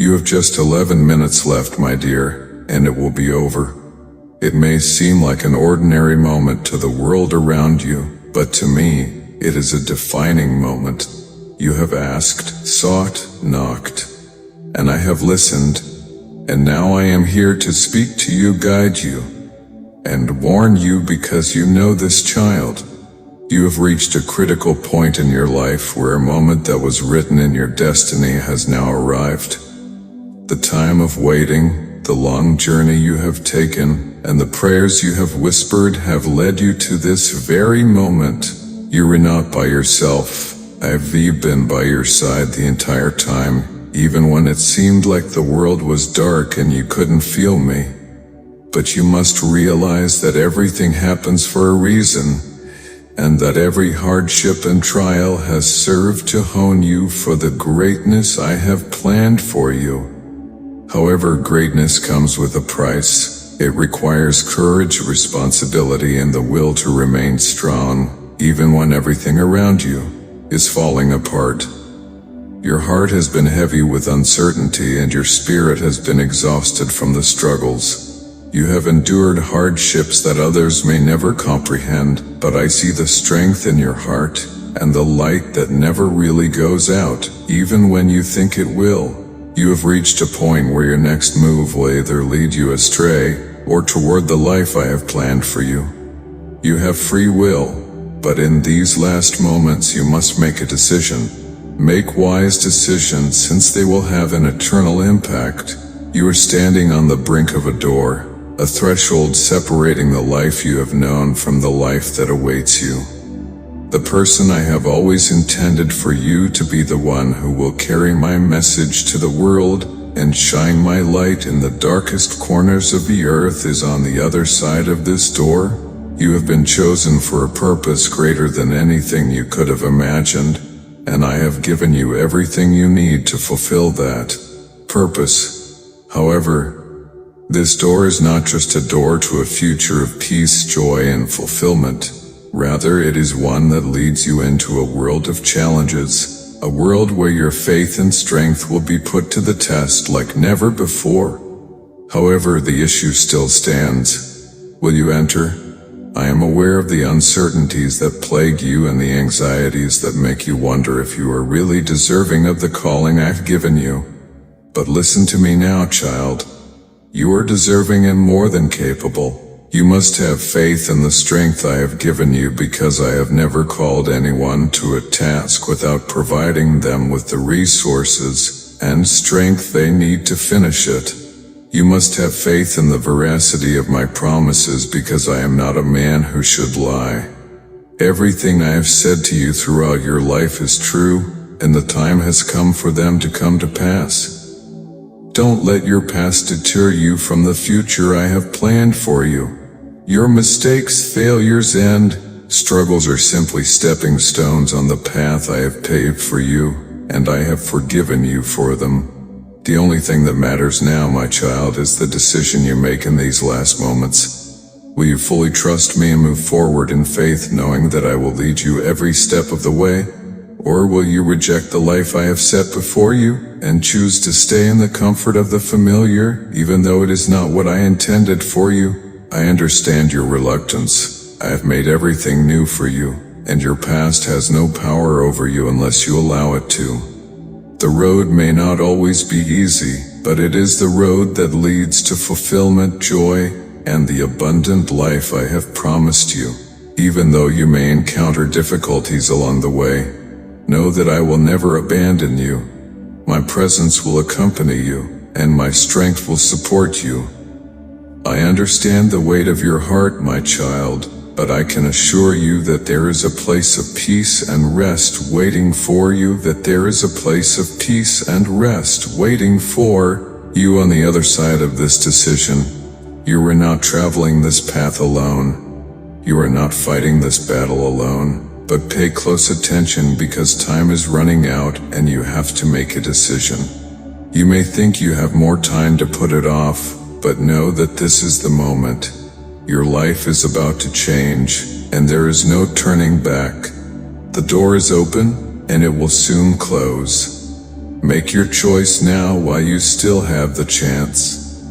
You have just 11 minutes left, my dear, and it will be over. It may seem like an ordinary moment to the world around you, but to me, it is a defining moment. You have asked, sought, knocked, and I have listened, and now I am here to speak to you, guide you, and warn you because you know this child. You have reached a critical point in your life where a moment that was written in your destiny has now arrived. The time of waiting, the long journey you have taken, and the prayers you have whispered have led you to this very moment. You were not by yourself. I have been by your side the entire time, even when it seemed like the world was dark and you couldn't feel me. But you must realize that everything happens for a reason, and that every hardship and trial has served to hone you for the greatness I have planned for you. However, greatness comes with a price. It requires courage, responsibility, and the will to remain strong, even when everything around you is falling apart. Your heart has been heavy with uncertainty, and your spirit has been exhausted from the struggles. You have endured hardships that others may never comprehend, but I see the strength in your heart, and the light that never really goes out, even when you think it will. You have reached a point where your next move will either lead you astray, or toward the life I have planned for you. You have free will, but in these last moments you must make a decision. Make wise decisions, since they will have an eternal impact. You are standing on the brink of a door, a threshold separating the life you have known from the life that awaits you. The person I have always intended for you to be, the one who will carry my message to the world and shine my light in the darkest corners of the earth, is on the other side of this door. You have been chosen for a purpose greater than anything you could have imagined, and I have given you everything you need to fulfill that purpose. However, this door is not just a door to a future of peace, joy, and fulfillment. Rather, it is one that leads you into a world of challenges, a world where your faith and strength will be put to the test like never before. However, the issue still stands. Will you enter? I am aware of the uncertainties that plague you and the anxieties that make you wonder if you are really deserving of the calling I've given you. But listen to me now, child. You are deserving and more than capable. You must have faith in the strength I have given you, because I have never called anyone to a task without providing them with the resources and strength they need to finish it. You must have faith in the veracity of my promises, because I am not a man who should lie. Everything I have said to you throughout your life is true, and the time has come for them to come to pass. Don't let your past deter you from the future I have planned for you. Your mistakes, failures, and struggles are simply stepping stones on the path I have paved for you, and I have forgiven you for them. The only thing that matters now, my child, is the decision you make in these last moments. Will you fully trust me and move forward in faith, knowing that I will lead you every step of the way? Or will you reject the life I have set before you, and choose to stay in the comfort of the familiar, even though it is not what I intended for you? I understand your reluctance. I have made everything new for you, and your past has no power over you unless you allow it to. The road may not always be easy, but it is the road that leads to fulfillment, joy, and the abundant life I have promised you. Even though you may encounter difficulties along the way, know that I will never abandon you. My presence will accompany you, and my strength will support you. I understand the weight of your heart, my child, but I can assure you that there is a place of peace and rest waiting for you, that there is a place of peace and rest waiting for you on the other side of this decision. You are not traveling this path alone. You are not fighting this battle alone, but pay close attention, because time is running out and you have to make a decision. You may think you have more time to put it off, but know that this is the moment. Your life is about to change, and there is no turning back. The door is open, and it will soon close. Make your choice now while you still have the chance.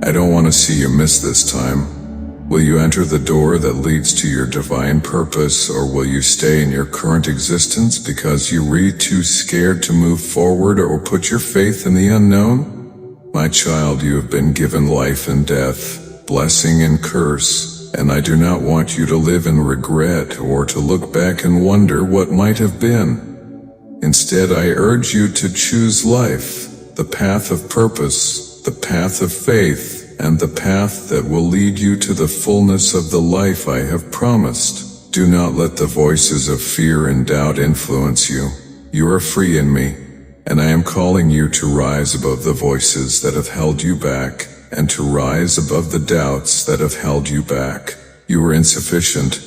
I don't want to see you miss this time. Will you enter the door that leads to your divine purpose, or will you stay in your current existence because you're too scared to move forward or put your faith in the unknown? My child, you have been given life and death, blessing and curse, and I do not want you to live in regret or to look back and wonder what might have been. Instead, I urge you to choose life, the path of purpose, the path of faith, and the path that will lead you to the fullness of the life I have promised. Do not let the voices of fear and doubt influence you. You are free in me, and I am calling you to rise above the voices that have held you back, and to rise above the doubts that have held you back. You are insufficient.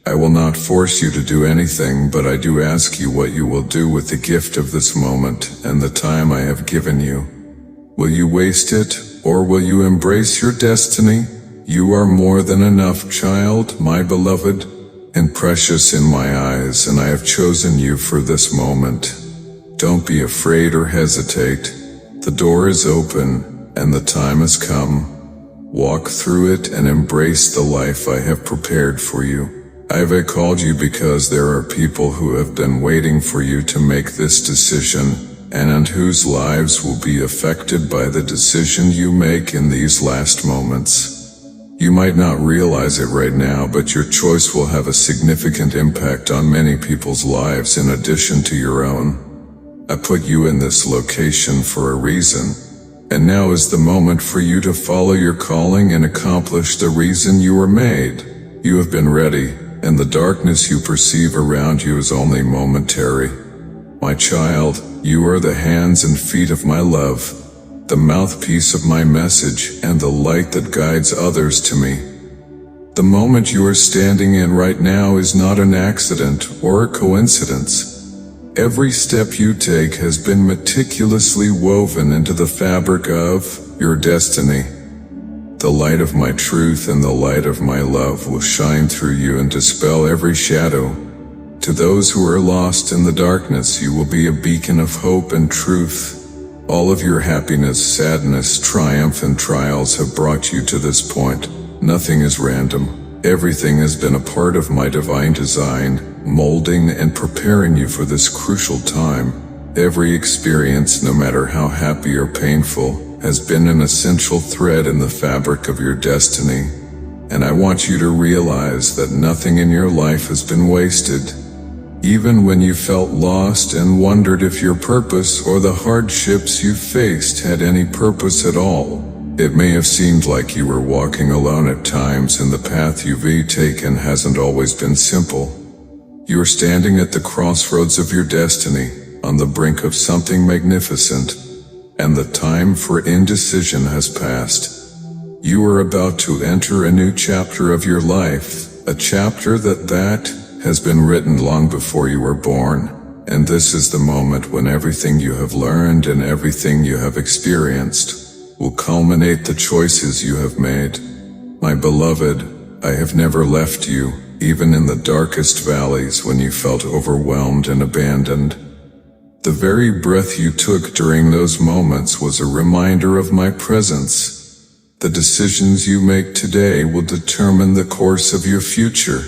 I will not force you to do anything, but I do ask you what you will do with the gift of this moment and the time I have given you. Will you waste it, or will you embrace your destiny? You are more than enough, child, my beloved, and precious in my eyes, and I have chosen you for this moment. Don't be afraid or hesitate. The door is open, and the time has come. Walk through it and embrace the life I have prepared for you. I have called you because there are people who have been waiting for you to make this decision, and whose lives will be affected by the decision you make in these last moments. You might not realize it right now, but your choice will have a significant impact on many people's lives in addition to your own. I put you in this location for a reason, and now is the moment for you to follow your calling and accomplish the reason you were made. You have been ready, and the darkness you perceive around you is only momentary. My child, you are the hands and feet of my love, the mouthpiece of my message, and the light that guides others to me. The moment you are standing in right now is not an accident or a coincidence. Every step you take has been meticulously woven into the fabric of your destiny. The light of my truth and the light of my love will shine through you and dispel every shadow. To those who are lost in the darkness, you will be a beacon of hope and truth. All of your happiness, sadness, triumph, and trials have brought you to this point. Nothing is random. Everything has been a part of my divine design, molding and preparing you for this crucial time. Every experience, no matter how happy or painful, has been an essential thread in the fabric of your destiny. And I want you to realize that nothing in your life has been wasted. Even when you felt lost and wondered if your purpose or the hardships you faced had any purpose at all, it may have seemed like you were walking alone at times, and the path you've taken hasn't always been simple. You are standing at the crossroads of your destiny, on the brink of something magnificent, and the time for indecision has passed. You are about to enter a new chapter of your life, a chapter that has been written long before you were born, and this is the moment when everything you have learned and everything you have experienced will culminate the choices you have made. My beloved, I have never left you, even in the darkest valleys when you felt overwhelmed and abandoned. The very breath you took during those moments was a reminder of my presence. The decisions you make today will determine the course of your future.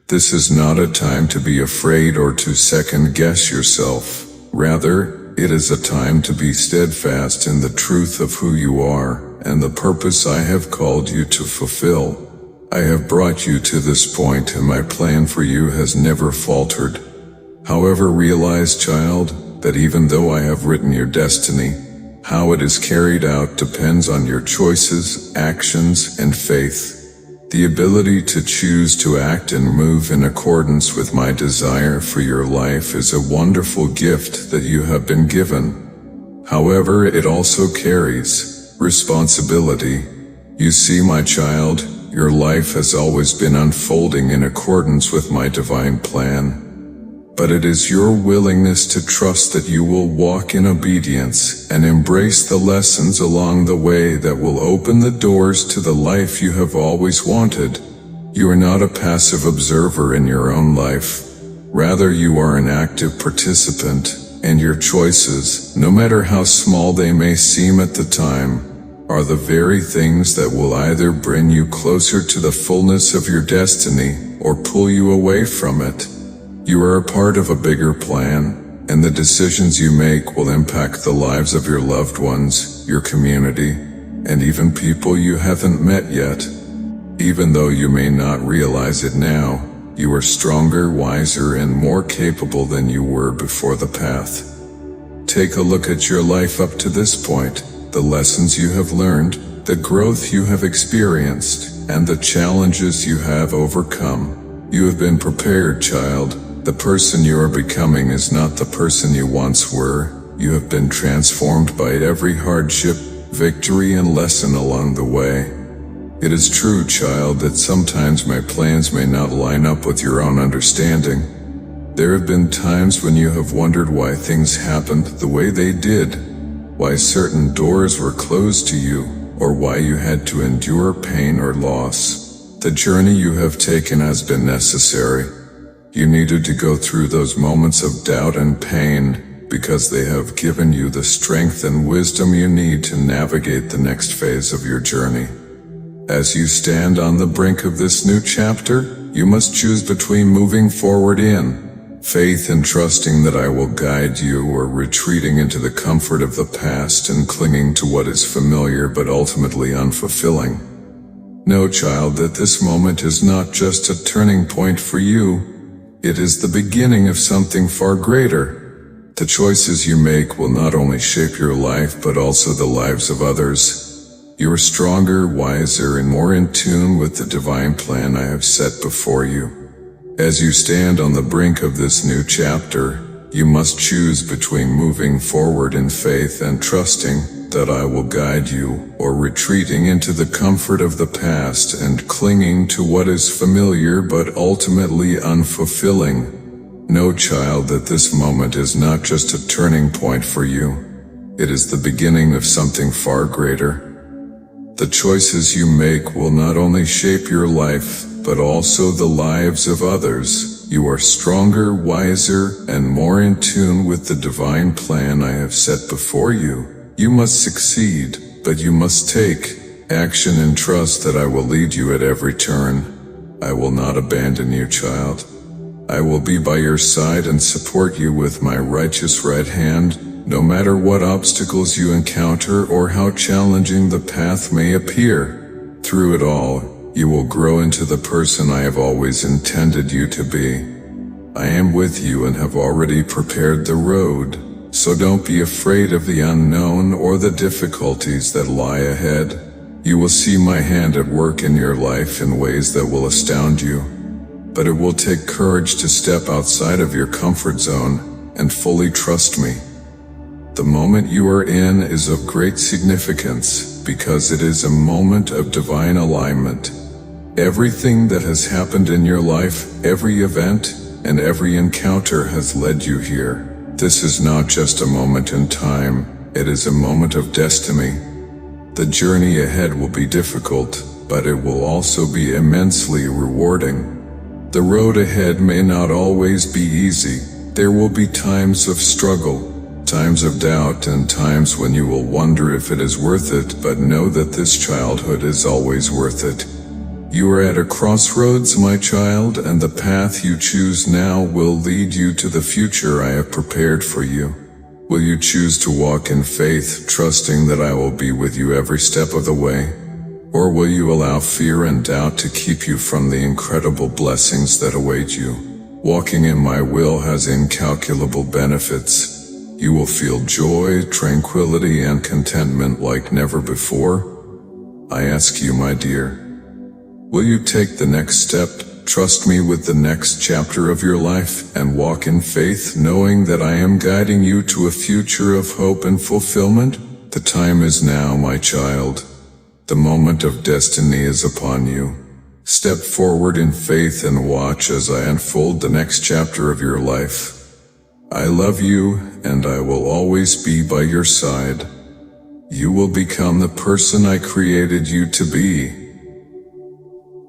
This is not a time to be afraid or to second-guess yourself. Rather, it is a time to be steadfast in the truth of who you are and the purpose I have called you to fulfill. I have brought you to this point, and my plan for you has never faltered. However, realize, child, that even though I have written your destiny, how it is carried out depends on your choices, actions, and faith. The ability to choose to act and move in accordance with my desire for your life is a wonderful gift that you have been given. However, it also carries responsibility. You see, my child, your life has always been unfolding in accordance with my divine plan. But it is your willingness to trust that you will walk in obedience and embrace the lessons along the way that will open the doors to the life you have always wanted. You are not a passive observer in your own life. Rather, you are an active participant, and your choices, no matter how small they may seem at the time, are the very things that will either bring you closer to the fullness of your destiny or pull you away from it. You are a part of a bigger plan, and the decisions you make will impact the lives of your loved ones, your community, and even people you haven't met yet. Even though you may not realize it now, you are stronger, wiser, and more capable than you were before the path. Take a look at your life up to this point, the lessons you have learned, the growth you have experienced, and the challenges you have overcome. You have been prepared, child. The person you are becoming is not the person you once were. You have been transformed by every hardship, victory, and lesson along the way. It is true, child, that sometimes my plans may not line up with your own understanding. There have been times when you have wondered why things happened the way they did, why certain doors were closed to you, or why you had to endure pain or loss. The journey you have taken has been necessary. You needed to go through those moments of doubt and pain because they have given you the strength and wisdom you need to navigate the next phase of your journey. As you stand on the brink of this new chapter, you must choose between moving forward in faith and trusting that I will guide you, or retreating into the comfort of the past and clinging to what is familiar but ultimately unfulfilling. Know, child, that this moment is not just a turning point for you. It is the beginning of something far greater. The choices you make will not only shape your life but also the lives of others. You are stronger, wiser, and more in tune with the divine plan I have set before you. As you stand on the brink of this new chapter, you must choose between moving forward in faith and trusting that I will guide you, or retreating into the comfort of the past and clinging to what is familiar but ultimately unfulfilling. Know, child, that this moment is not just a turning point for you. It is the beginning of something far greater. The choices you make will not only shape your life, but also the lives of others. You are stronger, wiser, and more in tune with the divine plan I have set before you. You must succeed, but you must take action and trust that I will lead you at every turn. I will not abandon you, child. I will be by your side and support you with my righteous right hand, no matter what obstacles you encounter or how challenging the path may appear. Through it all, you will grow into the person I have always intended you to be. I am with you and have already prepared the road. So don't be afraid of the unknown or the difficulties that lie ahead. You will see my hand at work in your life in ways that will astound you. But it will take courage to step outside of your comfort zone and fully trust me. The moment you are in is of great significance because it is a moment of divine alignment. Everything that has happened in your life, every event, and every encounter has led you here. This is not just a moment in time, it is a moment of destiny. The journey ahead will be difficult, but it will also be immensely rewarding. The road ahead may not always be easy. There will be times of struggle, times of doubt, and times when you will wonder if it is worth it, but know that this childhood is always worth it. You are at a crossroads, my child, and the path you choose now will lead you to the future I have prepared for you. Will you choose to walk in faith, trusting that I will be with you every step of the way? Or will you allow fear and doubt to keep you from the incredible blessings that await you? Walking in my will has incalculable benefits. You will feel joy, tranquility, and contentment like never before. I ask you, my dear, will you take the next step, trust me with the next chapter of your life, and walk in faith, knowing that I am guiding you to a future of hope and fulfillment? The time is now, my child. The moment of destiny is upon you. Step forward in faith and watch as I unfold the next chapter of your life. I love you, and I will always be by your side. You will become the person I created you to be.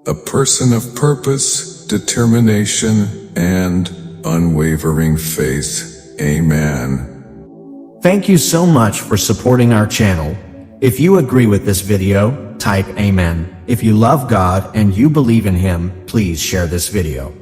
A person of purpose, determination, and unwavering faith. Amen. Thank you so much for supporting our channel. If you agree with this video, type Amen. If you love God and you believe in Him, please share this video.